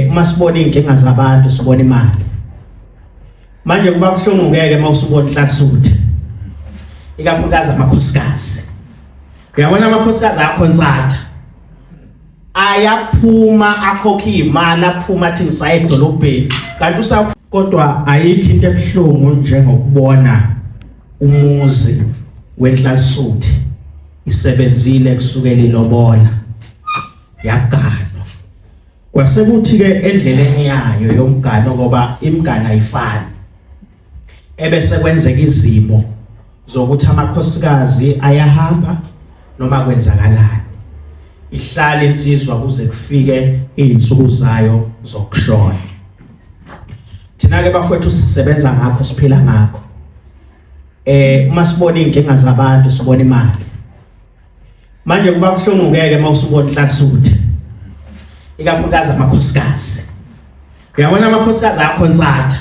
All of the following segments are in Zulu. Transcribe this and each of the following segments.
uma sibona inkinga zabantu sibona imali. Manje kuba buhlungu ngeke mawusubona inhlatsuthi. Ikakhulukazi amakhosikazi. Uyabona amakhosikazi ayakhonsata. Ayaphuma akhokha imali aphuma athi ngisaye edolobheni. Kanti kodwa ayikho into ebuhlungu njengokubona umuzi wenhlatsuthi isebenzile kusukela ilobola yaganwa. Kwasekuthi ke endleleni yayo yomgano ngoba imigana ayifani. Ebese kwenzeka izimo zokuthi amakhosikazi ayahamba noma kwenzakalani. Ihlala insizwa kuze kufike izinsuku zayo zokushona. Thina ke bafowethu sisebenza ngakho siphila ngakho. Uma sibona inkinga zabantu sibona imali. Manje kuba buhlungu ngeke mawusubona inhlatsuthi. Ikakhulukazi amakhosikazi. Uyabona amakhosikazi ayakhonsata.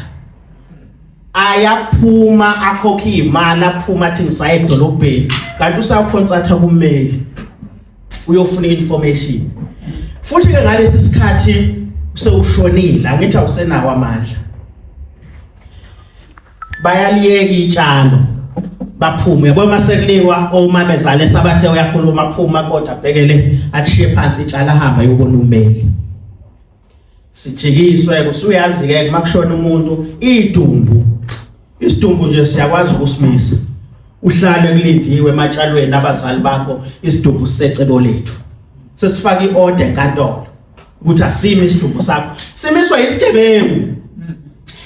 Ayaphuma akhokha imali aphuma athi ngisaye edolobheni. Kanti usakhonsata kummeli. Uyofuna information. Futhi ke ngalesi sikhathi sewushonile angithi awusenawo amandla. Bayaliyeka itshalo baphume yabona sekuliwa omamezala esabathe uyakhuluma phuma kodwa bhekele athiye phansi itshala hamba yobona ummeli. Sijikiswe kusuyazi ke makushona umuntu idumbu. Isidumbu nje siyakwazi ukusimisa. Uhlale kulindiwe ematshalweni abazali bakho isidumbu sisecebo lethu. Sesifaka iorder enkantolo ukuthi asime isidumbu sakho. Simiswa isigebengu.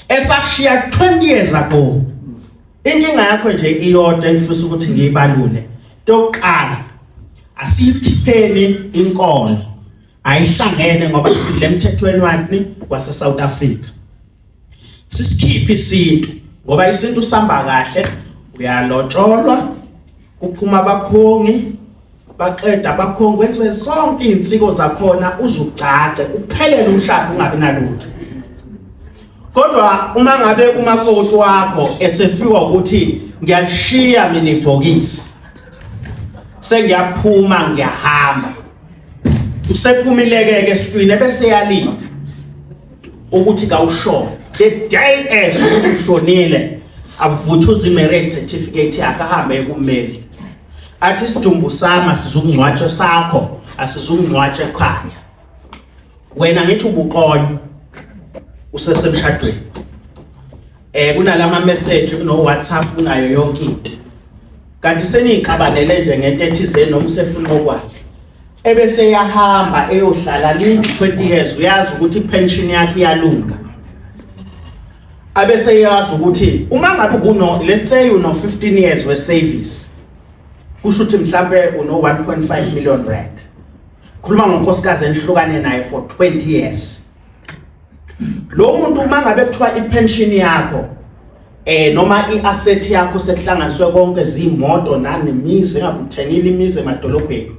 Esakushiya 20 years ago. Inkinga yakho nje iyodwa engifisa ukuthi ngiyibalule. Tokuqala asiyikhipheni inkolo. Ayihlangene ngoba sibile emthethweni wani wase South Africa. Sisikhiphi isintu ngoba isintu sihamba kahle uyalotsholwa kuphuma abakhongi baqeda abakhongi kwenziwe zonke izinsiko zakhona uzugcace uphelele umshado ungabi nalutho. Kodwa uma ngabe umakoti wakho esefika ukuthi ngiyalishiya mina ibhokisi sengiyaphuma ngiyahamba usephumileke esitwini bese yalinda ukuthi kawushona the day as ushonile avuthuza imarriage certificate yakhe ahambe kummeli athi isidumbu sama sizungcwatshe sakho asizungcwatshe ekhaya wena ngithi ubuqonyo usesemshadweni kunalama message kuno WhatsApp kunayo yonke into kanti senixabanele nje ngento ethizeni noma usefuna okwakhe ebese yahamba eyohlala lindi 20 years uyazi ukuthi pension yakhe iyalunga abese yazi ukuthi uma ngabe kuno let's say uno 15 years we service kusho ukuthi mhlambe uno 1.5 million rand khuluma ngonkosikazi enihlukane naye for 20 years. Lo muntu uma ngabe kuthiwa ipension yakho noma iasset yakho sekuhlanganiswe konke izimoto nanemizi engakuthengile imizi emadolobheni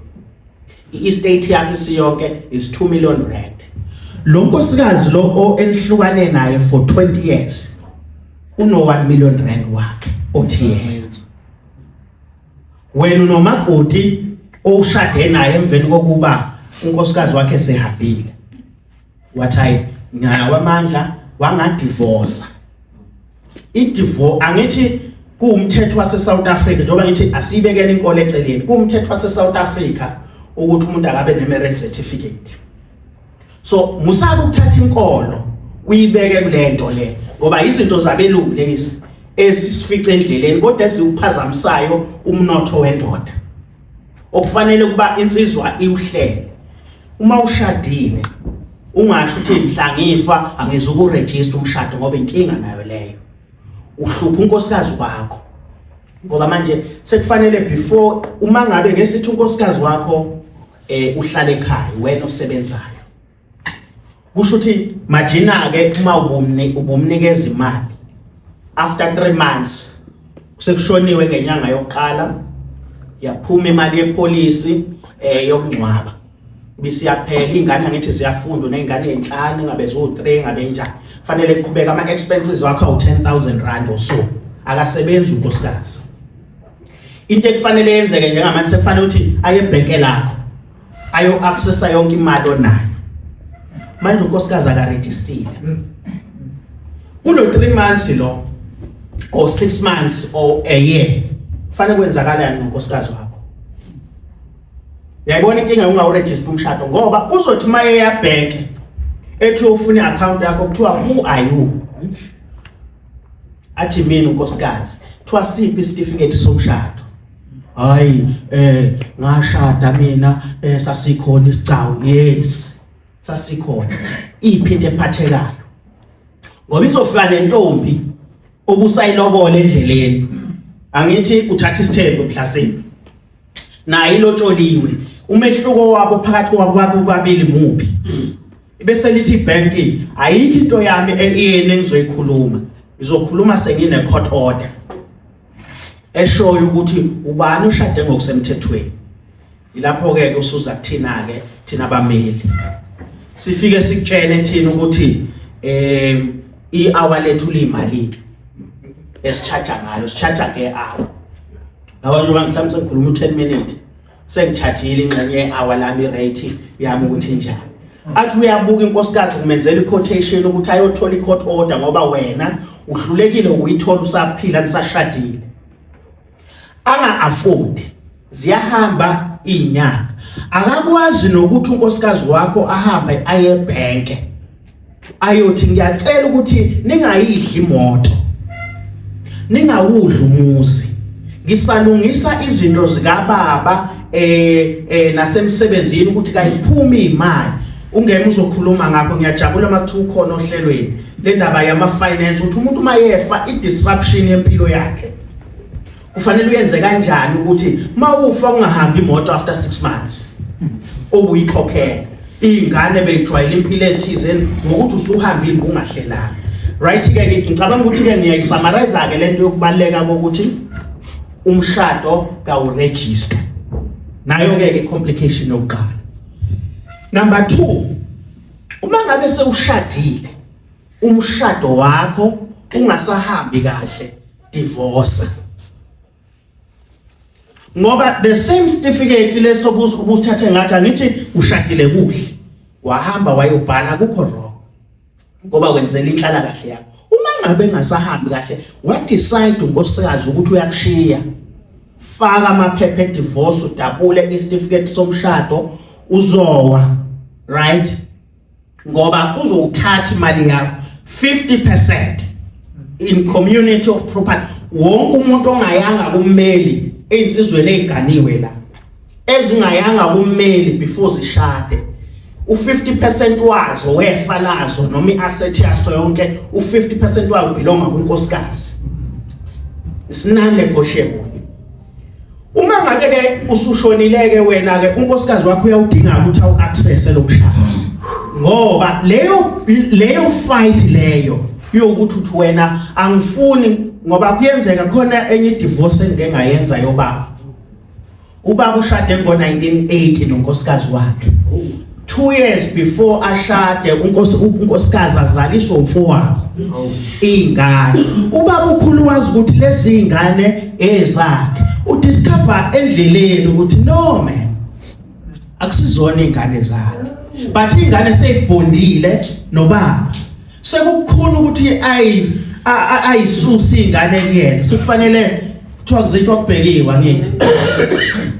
iestate yakhe isiyonke is 2 million rand. Lo nkosikazi lo enihlukane naye for 20 years uno 1 million rand wakhe othiyele. Wena unomakoti oshade naye emveni kokuba unkosikazi wakhe sehambile wathi ngawa amandla wangadivorce. Idivorce angithi kuumthetho wase South Africa njengoba ngithi asibekele inkolo eceleni kuumthetho wase South Africa ukuthi umuntu akabe nemarriage certificate. So musaba ukuthatha inkolo uyibeke kulento le ngoba izinto zabelungu lezi esisifice endleleni kodwa eziuphazamisayo umnotho wendoda. Okufanele kuba insizwa iuhlele uma ushadile ungasho ukuthi mhla ngifa angizukuregister umshado ngoba inkinga nayo leyo. Uhlupha unkosikazi wakho ngoba manje sekufanele before uma ngabe ngesithi unkosikazi wakho uhlala ekhaya wena osebenzayo kusho ukuthi majina ke uma ubumnikeza imali after 3 months sekushoniwe ngenyanga yokuqala yaphuma imali yepolisi yokungcwaba bisiyaphela ingane ngithi ziyafunda nezingane ezinhlanu ngabe zo3 ngabe njani fanele kuqhubeka ama expenses wakho u10,000 rand or so akasebenzi unkosikazi. Into ekufanele yenzeke njengamanje sekufanele ukuthi aye ebhenke lakho ayo accessa yonke imali onayo manje unkosikazi akaregistile kulo 3 months lo or 6 months or a year fanele kwenzakalani nonkosikazi wakho yayibona inkinga ungawuregister umshado ngoba uzothi maye ya bank ethi ufuna iaccount yakho kuthiwa who are you athi mina unkosikazi kuthiwa siphi certificate somshado hayi ngashada mina sasikhona isicawu yes sasikhona iphinde ephathekayo ngoba izofika nentombi obusayilobole endleleni angithi uthatha isithembu mhlaseni nayi lotsholiwe umehluko wabo phakathi kwabo babili muphi bese lithi ibanki ayikho into yami eyene engizoyikhuluma izokhuluma sengine court order eshoyo ukuthi ubani ushade ngokusemthethweni ilapho ke usuza kuthina ke thina abameli sifike sikutshene thina ukuthi i-hour lethu limali esicharge ngalo sicharge ke hour abantu mhlawumbe sengikhuluma 10 minutes sengichargeile ingxenye ye-hour lami rate yami ukuthi njani athi uyabuka inkosikazi kumenzela i-quotation ukuthi ayothola i-court order ngoba wena uhlulekile ukuyithola usaphila nisashadile anga afford ziyahamba inyanga akakwazi nokuthi unkosikazi wakho ahambe aye ebank ayothi ngiyacela ukuthi ningayidli imoto ningawudla umuzi ngisalungisa izinto zikababa nasemsebenzini ukuthi kayiphumi imali ungeke uzokhuluma ngakho ngiyajabula makuthu ukhona ohlelweni le ndaba yama finance ukuthi umuntu mayefa i-disruption yempilo yakhe kufanele uyenze kanjani ukuthi mawufa ungahambi imoto after 6 months obuyikhokhela ingane beyijwayela impilo ethize ngokuthi usuhambile ungahlelanga right ke ngicabanga ukuthi ke ngiyayisummarize ke lento yokubaleka kokuthi umshado kawuregister nayo ke complication yokuqala number 2 uma ngabe sewushadile umshado wakho ungasahambi kahle divorce ngoba the same certificate leso ubuthathe ngakho ngithi ushadile kuhle wahamba wayobhala kukho wrong ngoba wenzela inhlala kahle yakho uma ngabe engasahambi kahle wa decide unkosikazi ukuthi uyakushiya faka amaphepha edivorce udabule icertificate somshado uzowa right ngoba uzowuthatha imali yakho 50% in community of property wonke umuntu ongayanga kummeli einsizweni eziganiwe la ezingayanga kummeli before zishade u50% wazo wefa lazo noma iasset yaso yonke u50% wayo belonga kunkosikazi it's non-negotiable uma ngabe ke usushonileke wena ke unkosikazi wakho uyawudinga ukuthi awu-access lokushada ngoba leyo fight leyo yokuthi uthi wena angifuni ngoba kuyenzeka khona enye divorce engengayenza yobaba ubaba ushade ngo1980 nonkosikazi wakhe 2 years before ashade unkosikazi azaliswa umfowabo ingane ubaba ukhulu wazi ukuthi lezi ingane ezakhe udiscover endleleni ukuthi no man akusizona ingane zakhe but ingane seyibondile nobaba sekukhona ukuthi ayisusa ingane kuyena sokufanele kuthiwa kuzithiwa kubhekiwe ngithi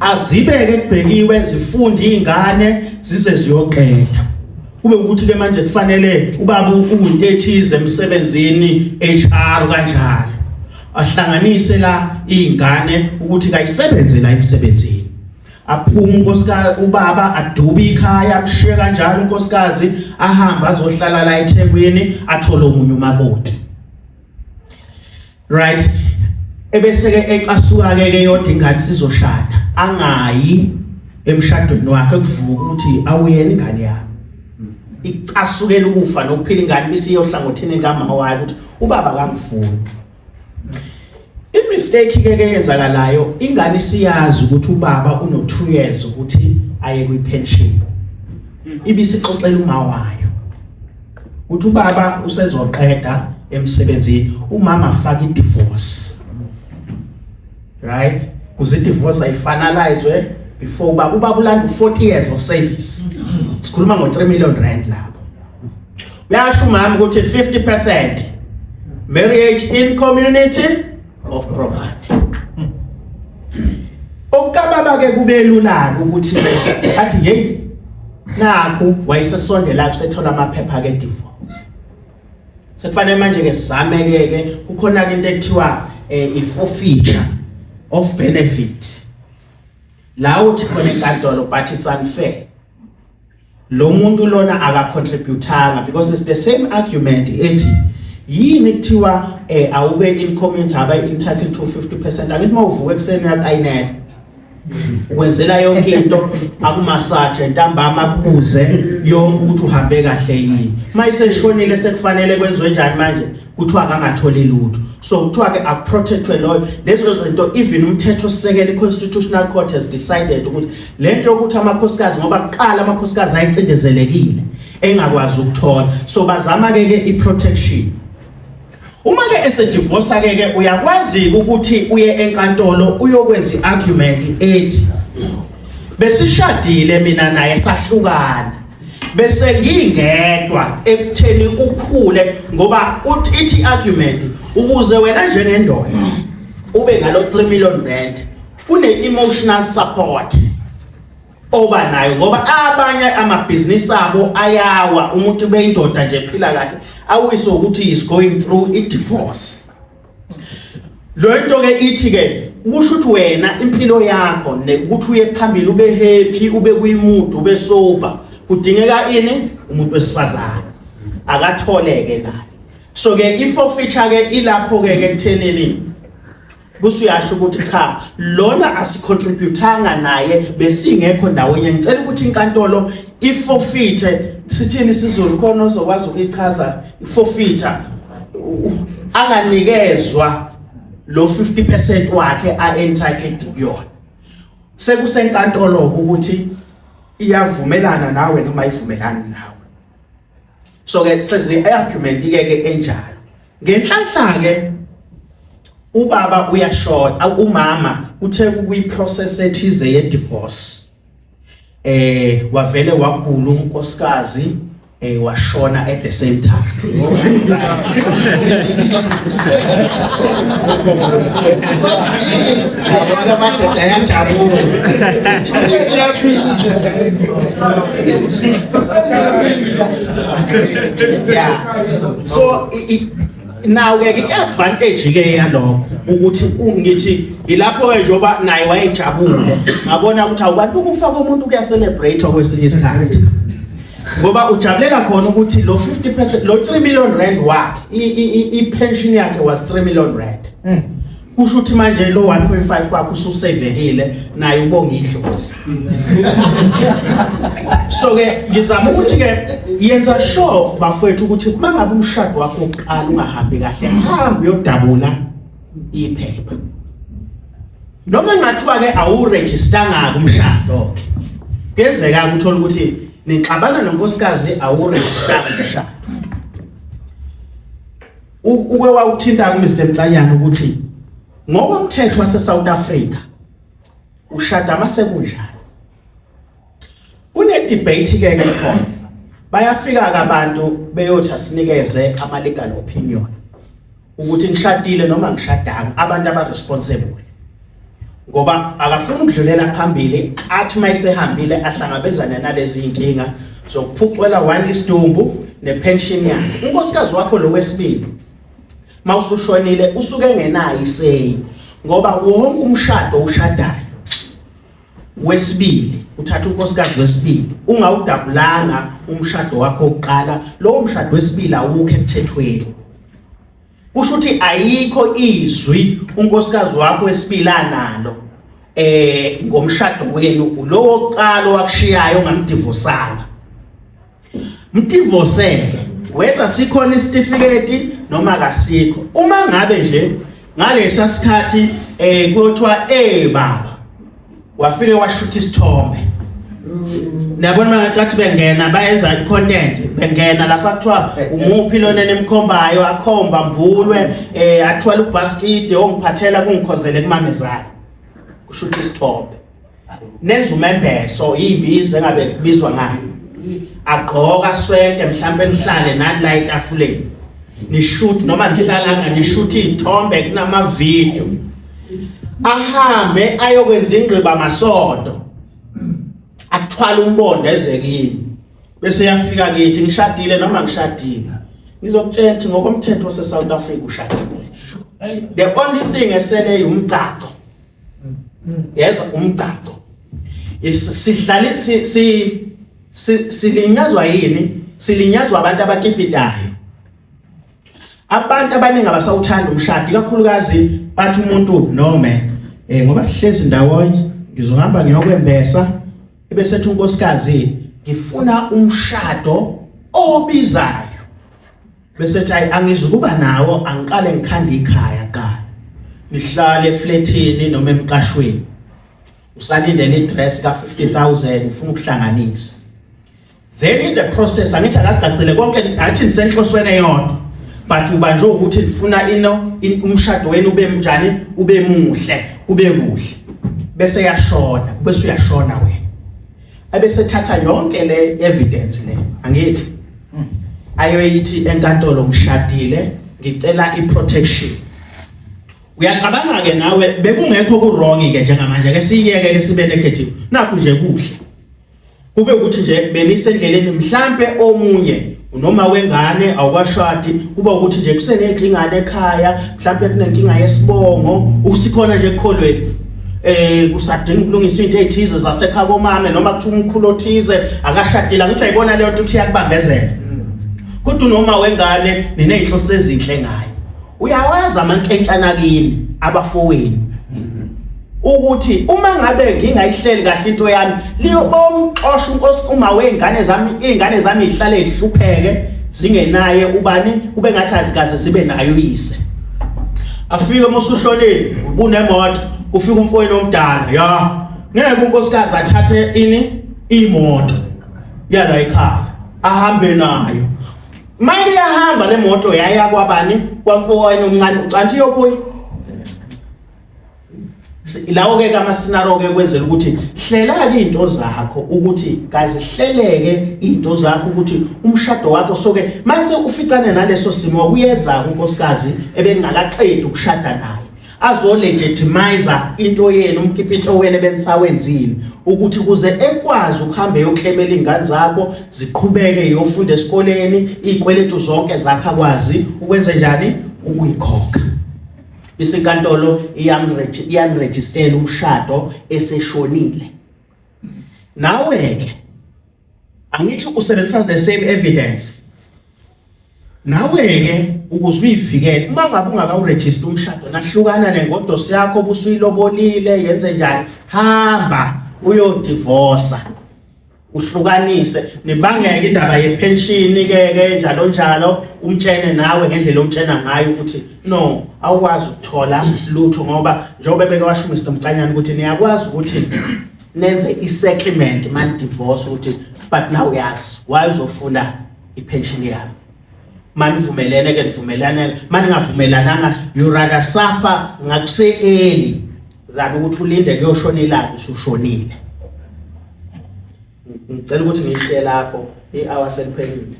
azibeke kubhekiwe zifunde ingane zize ziyoqeda kube ukuthi ke manje kufanele ubaba umuntu ethize emsebenzini HR kanjalo ahlanganise la ingane ukuthi kayisebenze la emsebenzini aphuma unkosikazi ubaba aduba ikhaya abishiye kanjalo unkosikazi ahamba azohlala la eThekwini athole umunye umakoti right ebese ke ecasuka ke yodwa ingane sizoshada angayi emshadweni wakhe kuvuka ukuthi awuyena ingane yami icasukela ukufa nokuphila ingane bisiyohlangothini ngama wayo ukuthi ubaba kangifuni imistake ke yenzakalayo ingane siyazi ukuthi ubaba uno 2 years ukuthi aye kwipension ibisixoxela uma wayo ukuthi ubaba usezoqeda emsebenzini umama afaka idivorce right kuze idivorce ayifinalizwe before ubaba ulanda 40 years of service sikhuluma ngo 3 million rand lapho uyasho mama ukuthi 50% marriage in community of property. Okababa ke kubelula ukuthi athi hey nakho wayesesondela kusethola amaphepha ke divorce. Sekufanele manje ke sizame ke kukhona into ekuthiwa i-forfeiture of benefit. La uthi khona enkantolo but it's unfair. Lo muntu lona akacontributanga because it's the same argument ethi yini kuthiwa awube in community aba entitled to 50%. Angithi mawuvuka ekseni yakho ayinene wenzela yonke into akumassage ntambama kubuze yonke ukuthi uhambe kahle yini mayiseshonile sekufanele kwenziwe njani manje kuthiwa akangatholi lutho so kuthiwa ke akuprotectwe lo lezo zinto even umthetho sisekela iconstitutional court has decided ukuthi lento yokuthi amakhosikazi ngoba kuqala amakhosikazi ayicindezelekile engakwazi ukuthola so bazama ke iprotection. Uma ke esedivorce ke uyakwazi ukuthi uye enkantolo uyokwenza iargument ethi besishadile mina naye sahlukana bese ngingedwa ekutheni ukhule ngoba ithi argument ukuze wena njengendoda ube ngalo 3 million rand kune emotional support oba nayo ngoba abanye amabhizinisi abo ayawa umuntu beyindoda nje phila kahle awuyise ukuthi is going through a divorce. Lo into ke ithi ke kusho ukuthi wena impilo yakho ukuthi uye phambili ube happy ube kuyimood ube sober kudingeka ini umuntu wesifazana akatholeke naye. So ke i-forfeiture ke ilapho ke ekuthenini kusuyasho ukuthi cha lona asicontributanga naye besingekho ndawonye ngicela ukuthi inkantolo i-forfeit sithini sizulu khona ozokwazi ukuyichaza i-forfeiture anganikezwa lo 50% wakhe a-entitled kuyona sekusenkantolo ukuthi iyavumelana nawe noma ivumelani nawe. So ke sezi-argument ke enjalo ngenhlanhla ke ubaba uyashona umama uthe kuyiprocess ethize ye divorce wavele wagula unkosikazi washona at the same time. Yeah. So now ke advantage ke yalokho ukuthi ungithi ilapho ke njoba naye wayejabule ngabona ukuthi awubantu ukufaka umuntu kuya celebrate okwesinye isikhathi ngoba ujabulela khona ukuthi lo 50% lo 3 million rand wakhe i-pension yakhe was 3 million rand kusho ukuthi manje lo 1.5 wakhe ususevekile naye ubonga idlozi. So ke ngizama ukuthi ke yenza sure bafethu ukuthi mangabe umshado wakho oqala ungahambi kahle hamba uyodabula iphepha noma ngathiwa ke awuregistanga umshado ke kuyenzeka ukuthola ukuthi nixabana nonkosikazi awuregistanga umshado uke wawuthinta ku Mr Mcanyana ukuthi ngokomthetho wase South Africa ushada masekunjani kune debate ke khona bayafika abantu beyothi asinikeze ama legal opinion ukuthi ngishadile noma ngishadanga abantu aba responsible ngoba akafuna ukudlulela phambili athi mayisehambile ahlangabezana nalezi inkinga zokuphucwela one isidumbu nepension yakhe unkosikazi wakho lo wesibili mawusushonile usuke engenayo isay ngoba wonke umshado ushadayo wesibili uthatha unkosikazi wesibili ungawudabulanga umshado wakho oqala lo mshado wesibili awukho emthethweni kusho ukuthi ayikho izwi unkosikazi wakho wesibili analo ngomshado wenu lo woqala wakushiyayo ngamdivosanga mdivorceke whether sikhona isitifiketi noma kasikho uma ngabe nje ngalesa sikhathi kuthiwa baba wafike washutha isithombe nabona mangathi bengena bayenza icontent bengena lapha kuthiwa umuphi lona nemkhombayo akhomba mbulwe athwala ubasket ongiphathela kungikhonzele kumamezana kushutha isithombe nenza umembeso ibize ngabe kubizwa ngani agqoka swete mhlambe nihlale nani la etafuleni ni shoot noma nihlalanga ni shoot izithombe kunama video ahambe ayokwenza ingqiba masonto akuthwala umbondo ezekini bese yafika kithi ngishadile noma ngishadile ngizokutshela ukuthi ngokomthetho wase South Africa ushadile the only thing esele umgcaco yezwa umgcaco sihlale silinyazwa yini silinyazwa abantu abakipitayo abantu abaningi abasawuthanda umshado kakhulukazi bathi umuntu no man ngoba sihlezi ndawonye ngizohamba ngiyokwembesa ebesethi unkosikazi ngifuna umshado obizayo besethi angizukuba nawo angiqale ngikhanda ikhaya qala nihlale eflatini noma emqashweni usalindele idress ka 50,000 ufuna ukuhlanganisa then in the process angithi akagcacile konke athi nisenhlosweni eyodwa but uba nje ukuthi nifuna umshado wenu ube njani ube muhle kube kuhle bese yashona bese uyashona wena abese thatha yonke le evidence le angithi ayoyithi enkantolo ngishadile ngicela iprotection uyacabanga ke nawe bekungekho ku wrong ke njengamanje ke siyeke ke sibe negative nakho nje kuhle kube ukuthi nje benisendleleni mhlambe omunye noma wengane awukwashadi kuba ukuthi nje kuseneyingane ekhaya mhlambe kunenkinga yesibongo usikhona nje ekholweni kusadinga ukulungisa into ezithize zasekhaya komame noma kuthi umkhulu othize akashadile ngithi ayibona leyo nto ukuthi yakubambezela kodwa noma wengane nineyinhloso ezinhle ngayo uyawazi amankentshana kini abafowenu ukuthi uma ngabe ngingayihleli kahle into yami liyo bomxosha unkosi uma wengane zami izingane zami ihlale ihlupheke zingenaye ubani kube ngathi azikaze zibe nayo yise afike mosushoneni ubunemoto kufika umfowenu omdala ya ngeke unkosikazi athathe imoto yala ekhaya ahambe nayo manje yahamba le moto yaya kwabani kwamfowenu omncane ucanthi yokuyi lawo ke kamasinaro ke kwenzela ukuthi hlela into zakho ukuthi kazihleleke into zakho ukuthi umshado wakho soke mase uficane naleso simo kuyeza unkosikazi ebengakaqedi ukushada naye azo legitimize into yenu umkipito wena benisawenzile ukuthi kuze ekwazi ukuhambe yoklemela ingane zakho ziqhubeke yofunda esikoleni izikweletu zonke zakhe akwazi ukwenza njani ukuyikhokha isinkantolo iyanregister umshado eseshonile nawe ke angithi usebenzisa the same evidence nawe ke ukuzivikela uma ngabe ungakawuregister umshado nahlukana nengodosi yakho busuyilobolile yenze njani hamba uyodivorce uhlukanise nibangeke indaba yepension ke njalo njalo umtshene nawe ngendlela omtshena ngayo ukuthi no awukwazi ukuthola lutho ngoba njengoba beke washo Mr Mcanyana ukuthi niyakwazi ukuthi nenze isettlement man divorce ukuthi but now yes why uzofuna ipension yami manivumelene ke nivumelane maningavumelananga you rather suffer ngakuseeli than ukuthi ulinde kuyoshona ilanga usushonile ngicela ukuthi ngishare lapho i-hour seliphelile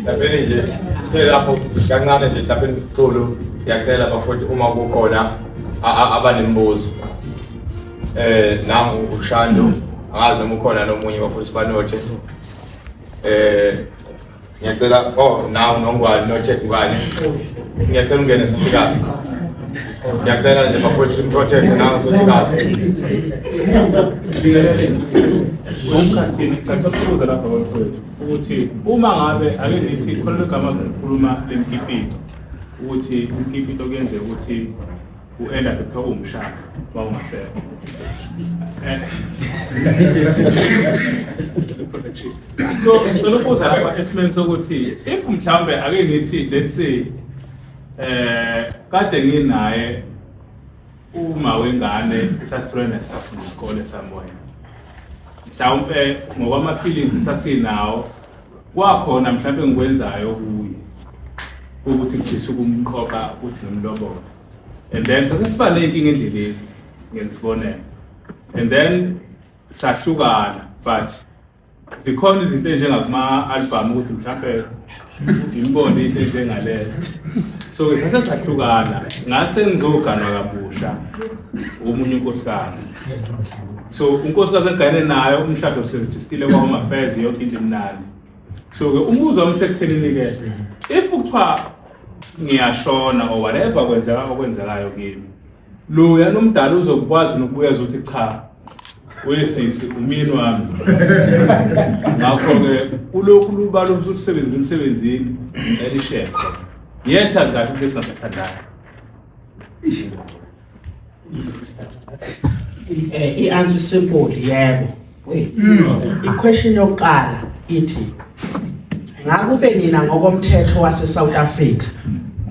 Tabeni nje selapho kancane nje tabeni kukhulu siyacela bafuthi uma kukhona abanembuzo nangu uShando angazi noma ukhona nomunye bafuthi sibanothe ngiyacela nawu nongwani nothe ngwane ngiyacela ungene sifikazi ngiyacela nje bafuthi simprotect nawo sotikazi umkhathini ngicela lapha bafowethu ukuthi uma ngabe ake nithi khona igama ngikhuluma lemkipito ukuthi umkipito kuyenze ukuthi uenda kuthiwa umshado bawungasekho so ngicela ukubuza lapha esimeni sokuthi if mhlawumbe ake nithi let's say kade nginaye uma wengane sasithole nesafunda isikole somewhere mhlawumbe ngokwama feelings sasinawo kwakhona mhlawumbe ngikwenzayo kuye ukuthi ngifisa ukumqoqa ukuthi ngimlobola and then sasesibaleki ngendleleni ngesibonelo. And then sahlukana, but zikhona izinto njengakuma album ukuthi mhlambe imboni into njengalezo. So ke sahlukana ngase ngizoganwa kabusha umunye unkosikazi. So unkosikazi engane nayo umshado userejistile kwa Home Affairs yonke into imnandi. So ke umbuzo wami sekuthenini ke if kuthiwa ngiyashona or whatever okwenzekayo kimi lo yanomdala uzokwazi nokubuyeza ukuthi cha wesisi umini wami ngakho ke ulokhu lubalo umsebenzini elishekhe yetha kahle bese ngathandana i-answer simple yebo. I-question yokuqala ithi ngakube nina ngokomthetho wase South Africa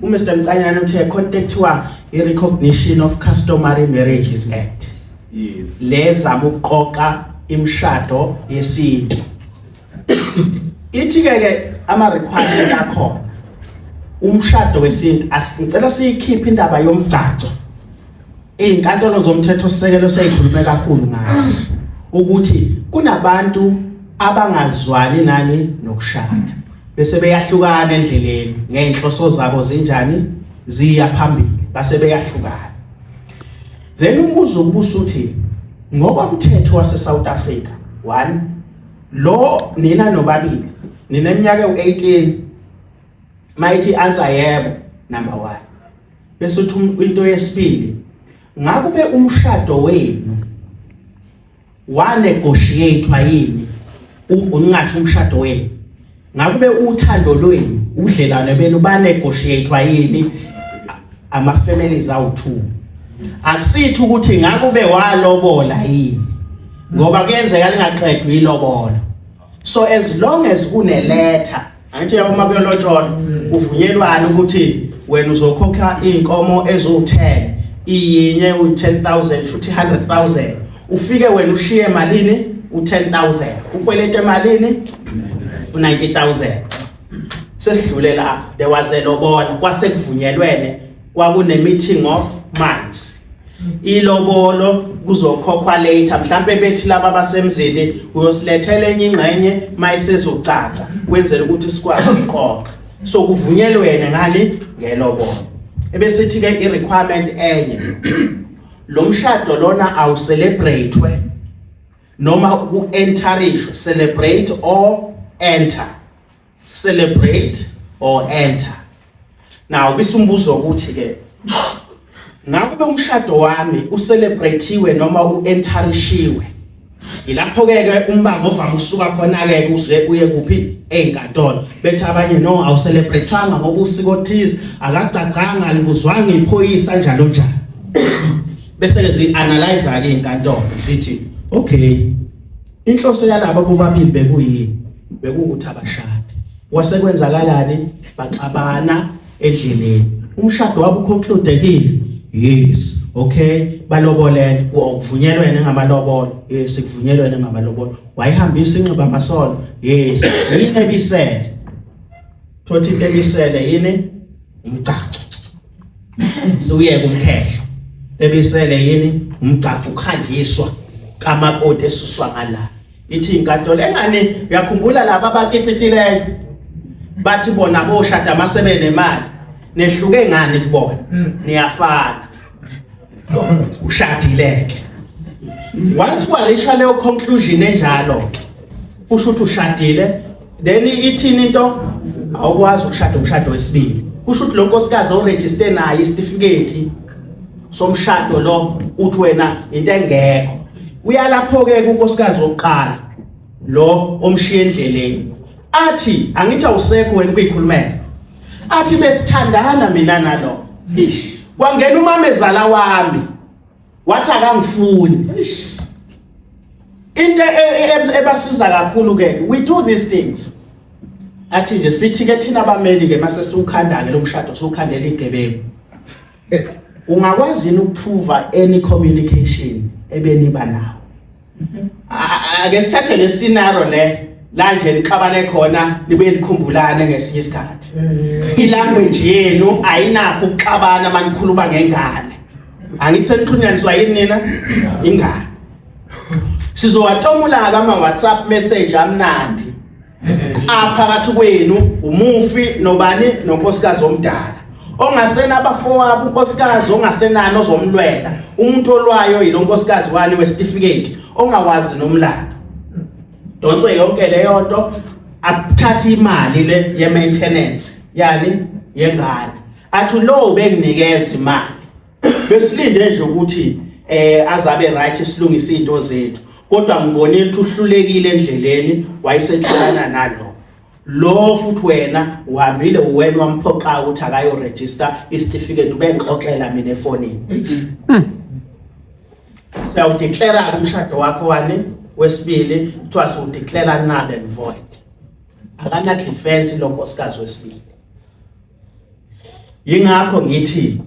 uMr Mcanyane uthe contactwa i-Recognition of Customary Marriages Act. yes Leza ukuqoqa imshado yesintu. Ithi ke ama requirement akho umshado wesintu asicela siyikhiphe indaba yomgcaco. Izinkantolo zomthetho sisekelo seyikhulume kakhulu ngayo ukuthi kunabantu abangazwani nani nokushada bese beyahlukana endleleni ngenhloso zabo zinjani ziya phambili base beyahlukana. Then umbuzo ukubuza uthi ngoba umthetho wase South Africa 1 lo nina nobabili nina eminyaka u18 mayithi answer yebo number 1 bese uthi into yesibili ngakube umshado wenu wa negotiatewa yini ungathi umshado wenu ngakube uthando lwenu udlelane benu ba negotiatewa yini ama families awu2 akusithi ukuthi ngakube walobola yini ngoba kuyenzeka lingaqedwe ilobolo. So as long as kune letter angithi uma kuyolotsholwa kuvunyelwana ukuthi wena uzokhokha inkomo ezo10 iyinye u10,000 futhi 100,000 ufike wena ushiye malini u10,000 ukwelete malini u90,000 sesidlule la there was a lobola kwase kuvunyelwene kwakune meeting of minds ilobolo kuzokhokhwa later mhlambe bethi laba basemzini uyosilethela enye ingxenye mayisezocaca kwenzela ukuthi sikwazi ukuqoqa so kuvunyelwene ngani ngelobolo ebesithi ke i-requirement enye lo mshado lona awu celebratewe noma ku-enterishwe celebrate or enter celebrate or enter. Now bisumbuzo ukuthi ke ngakube umshado wami ucelebratiwe noma uenterishiwe ilapho ke umbango ovama ukusuka khona ke kuze uye kuphi ezinkantolo bethi abanye no awucelebrateanga ngoba usiko thize akacacanga libuzwanga iphoyisa njalo njalo bese ke zi-analyze ke izinkantolo sithi okay inhloso yalabo bobabili bekuyini bekukuthi abashade wasekwenzakalani baxabana endleleni umshado wabo uconcludekile yes okay balobolene kuvunyelwene ngamalobolo yes kuvunyelwene ngamalobolo wayihambisa inxiba masono yes yini ebisele thothi into ebisele yini umgcaco siuye kumkhehlo ebisele yini umgcaco ukhanjiswa kamakoti esuswa ngala ithi inkantolo engane uyakhumbula laba abakipitileyo bathi bona boshada masebe nemali nehluke ngani kubona niyafana ushadileke once kwarisha leyo conclusion enjalo kusho ukuthi ushadile then ithini into awukwazi ukushada umshado wesibili kusho ukuthi lo nkosikazi oregister nayo isitifiketi somshado lo uthi wena into engekho uyalapho ke kunkosikazi oqala lo omshiya endleleni athi angithi awusekho wena kuyikhulumela athi besithandana mina nalo ish kwangena umamezala wami wathi akangifuni into ebasiza kakhulu ke we do these things athi nje sithi ke thina abameli ke mase siukhanda ke lo mshado sokhandela igebengu ungakwazi ukuprove any communication ebeniba nawo ake sithathe le scenario le la nje nixabane khona nibe likhumbulane ngesinye isikhathi ilanguage yenu ayinakho ukuxabana manikhuluma ngengane Angithi senixhunyaniswa yini nina? Ingane. Sizowatomula kama WhatsApp message amnandi. Aphakathi kwenu umufi nobani nonkosikazi omdala. Ongasena abafowabo unkosikazi ongasenani ozomlwela. Umuntu olwayo yilonkosikazi wani we-certificate ongawazi nomlando. Donswe yonke leyo nto athatha imali le ye maintenance yani yengane. Athi lo benginikeza imali. Besilinde nje ukuthi azabe right isilungisa into zethu. Kodwa ngibonile ukuthi uhlulekile endleleni wayesetholana nalo. Lo futhi wena uhambile wena wamphoqa ukuthi akayo register certificate ubengixoxela mina efonini. So declare umshado wakho wani wesibili kuthiwa so declare null and void. Akana defense lonkosikazi wesibili. Yingakho ngithi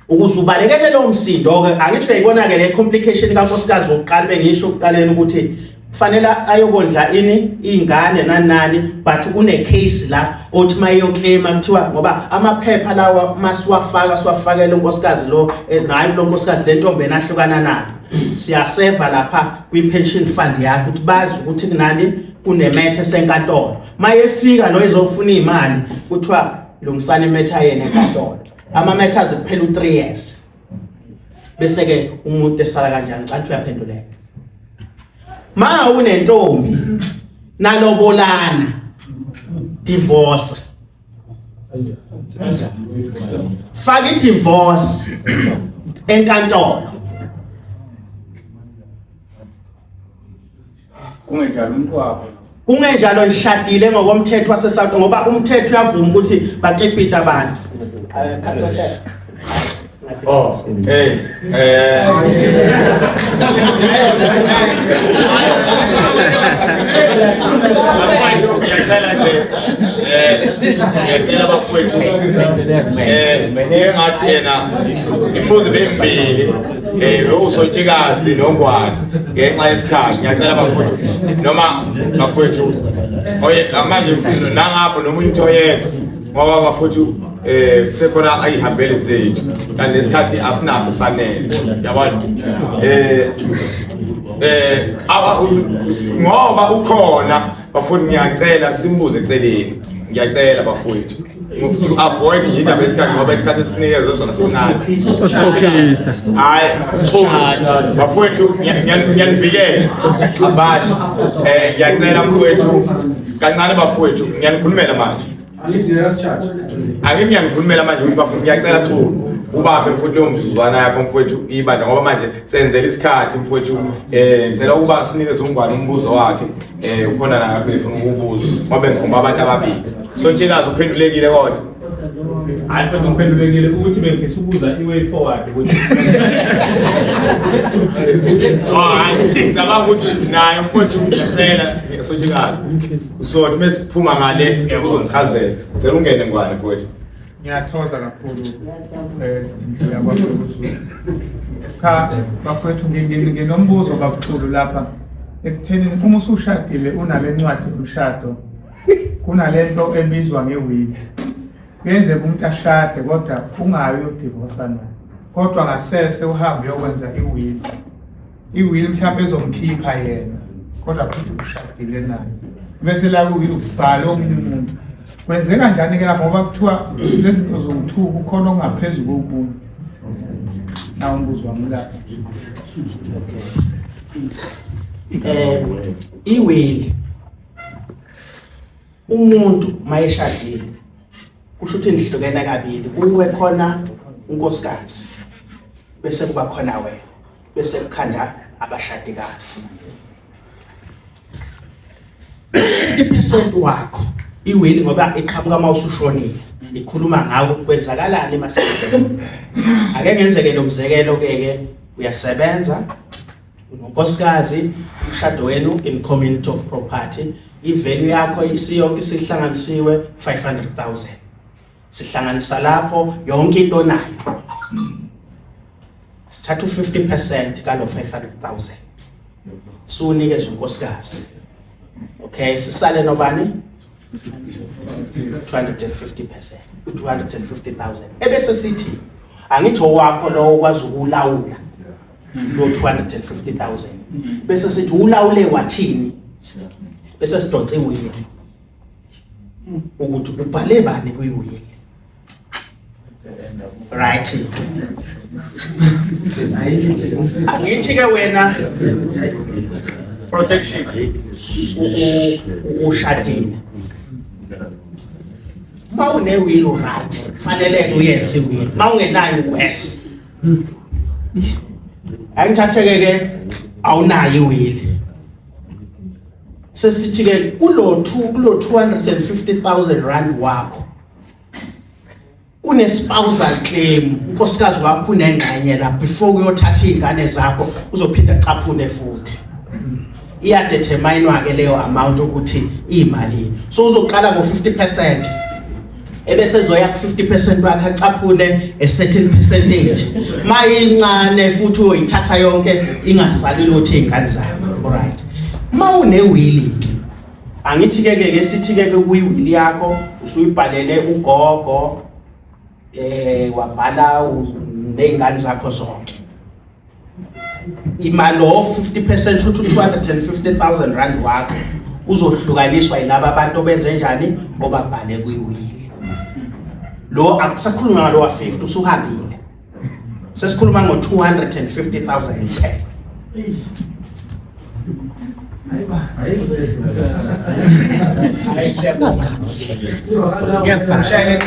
ukuze ubalekele lo msindo ke angithi uyayibona ke le complication kankosikazi wokuqala bengisho ukuqaleni ukuthi kufanele ayokondla ini ingane nani but une case la othi mayoclaim kuthiwa ngoba amaphepha lawa masiwafakela unkosikazi lo nayo lo nkosikazi le ntombi enahlukana nayo siyaseva lapha kwi pension fund yakhe ukuthi bazi ukuthi nani kunemethe senkantolo mayefika no izofuna imali kuthiwa lungisana imetha yena enkantolo ama matters kuphela u3 years bese ke umuntu esala kanjani cathi uyaphenduleka ma unentombi nalobolana divorce faka divorce enkantolo kungenjalo umuntu wakho kungenjalo nishadile ngokomthetho waseSouth ngoba umthetho uyavuma ukuthi baqipita abantu Oh, hey, ngiyacela bafowethu ngathi yena imbuzi bembili lo usotshikazi nongwane ngenxa yesikhathi ngiyacela bafowethu noma bafowethu oye manje nangapho nomunye umuntu oyedwa ngoba bafowethu kusekhona ayihambele zethu kanti lesikhathi asinaso sanele yabona ngoba ukhona bafowethu ngiyacela simbuze eceleni ngiyacela bafowethu to avoid nje indaba yesikhathi ngoba isikhathi esinikezwe sona simnandi Sosikhokhelisa. hayi bafowethu ngiyanivikela abasha ngiyacela mfowethu kancane bafowethu ngiyanikhulumela manje ngiyanikhulumela manje bafowethu ngiyacela tu ubaphe mfowethu lo mzuzwana yakho mfowethu ibandla ngoba manje senzela isikhathi mfowethu ngicela ukuba sinikeze ungwane umbuzo wakhe ukhona la befuna ukubuza ngoba ngomba abantu ababili sontshikazi uphendulekile kodwa hayi futhi ngiphendulekile ukuthi bengifisa ukubuza iway forward ukuthi hayi ngicabanga ukuthi naye mfowethu ngicela sontshikazi so mesiphuma ngale uzongichazela ngicela ungene ngwane mfowethu. Ngiyathoza kakhulu indlela kwabafowethu. Cha bafowethu nginombuzo kakhulu lapha ekutheni uma usushadile unalencwadi yomshado kunalento ebizwa ngewill. Yenze umuntu ashade kodwa ungayi uyodivorce naye. Kodwa ngasese uhambe uyokwenza iwill. Iwill mhlawumbe ezomkhipha yena kodwa futhi ushadile naye. Bese la ukubhala omunye umuntu. Kwenzeka kanjani ke lapho ngoba kuthiwa lezinto zomthuko ukhona ongaphezulu kokunye. Nawo umbuzo wami lapha. Iwill umuntu mayeshadile kusho ukuthi nihlukene kabili kuwe khona unkosikazi bese kuba khona wena bese kukhanda abashadikazi 60% wakho iwill ngoba iqhamuka mawusushonile ikhuluma ngawo kwenzakalani emasizweni ake ngenzeke lo mzekelo ke uyasebenza unkosikazi umshado wenu in community of property ivalue yakho isiyonke isihlanganisiwe 500,000 sihlanganisa lapho yonke into nayo sithatha 50% kalo 500,000 sunikeze unkosikazi okay sisale nobani 250%, 250,000 ebese sithi angithi owakho lo okwazi ukulawula lo 250,000 bese sithi ulawule wathini bese sidonse iwili ukuthi ubhale bani kuyiwili right angithi ke wena Protection. ushadile mawune will right fanele uyenze will mawungenayo wes angithatheke ke awunayo will sesithi ke kulo 250,000 rand wakho kune spousal claim unkosikazi wakho unengxenye la before uyothatha izingane zakho uzophinda caphune futhi iyadetermine ke leyo amount ukuthi imali so uzoqala ngo 50% ebese zoya ku 50% wakhe acaphune a certain percentage mayincane futhi uyithatha yonke ingasali lutho izingane zakho alright mawune will angithi ke sithi ke kuyiwili yakho usuyibhalele ugogo wabhala nezingane zakho zonke imali lo 50% uthi 250,000 rand wakho uzohlukaniswa yilabo abantu obenze njani obabhale kuyiwili lo akusakhuluma ngalo wa 50 usuhambile sesikhuluma ngo 250,000 kuphela Yes, I'm sharing.